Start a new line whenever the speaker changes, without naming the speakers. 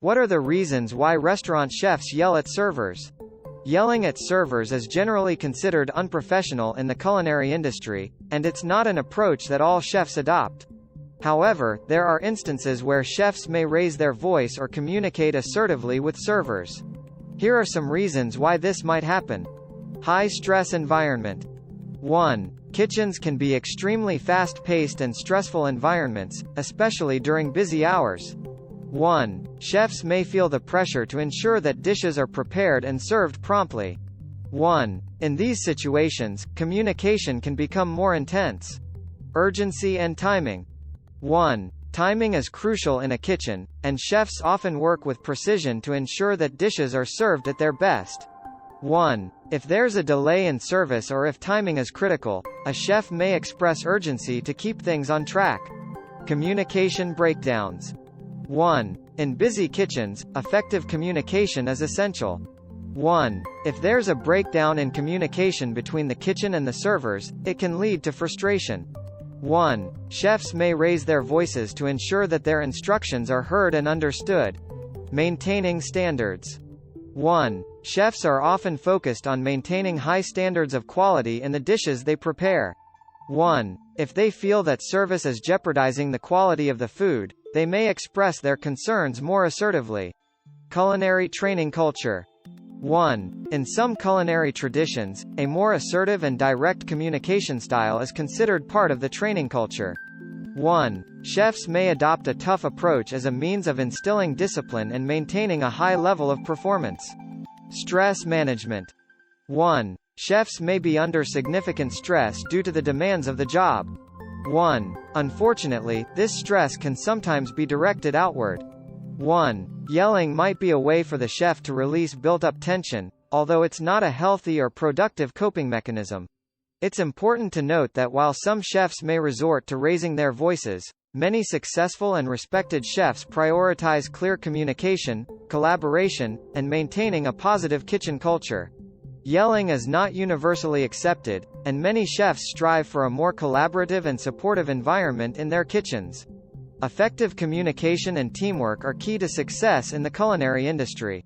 What are the reasons why restaurant chefs yell at servers? Yelling at servers is generally considered unprofessional in the culinary industry, and it's not an approach that all chefs adopt. However, there are instances where chefs may raise their voice or communicate assertively with servers. Here are some reasons why this might happen. High-stress environment. 1. Kitchens can be extremely fast-paced and stressful environments, especially during busy hours. 1. Chefs may feel the pressure to ensure that dishes are prepared and served promptly. 1. In these situations, communication can become more intense. Urgency and timing. 1. Timing is crucial in a kitchen, and chefs often work with precision to ensure that dishes are served at their best. 1. If there's a delay in service or if timing is critical, a chef may express urgency to keep things on track. Communication breakdowns. 1. In busy kitchens, effective communication is essential. 1. If there's a breakdown in communication between the kitchen and the servers, it can lead to frustration. 1. Chefs may raise their voices to ensure that their instructions are heard and understood. Maintaining standards. 1. Chefs are often focused on maintaining high standards of quality in the dishes they prepare. 1. If they feel that service is jeopardizing the quality of the food, they may express their concerns more assertively. Culinary training culture. 1. In some culinary traditions, a more assertive and direct communication style is considered part of the training culture. 1. Chefs may adopt a tough approach as a means of instilling discipline and maintaining a high level of performance. Stress management. 1. Chefs may be under significant stress due to the demands of the job. 1. Unfortunately, this stress can sometimes be directed outward. 1. Yelling might be a way for the chef to release built-up tension, although it's not a healthy or productive coping mechanism. It's important to note that while some chefs may resort to raising their voices, many successful and respected chefs prioritize clear communication, collaboration, and maintaining a positive kitchen culture. Yelling is not universally accepted, and many chefs strive for a more collaborative and supportive environment in their kitchens. Effective communication and teamwork are key to success in the culinary industry.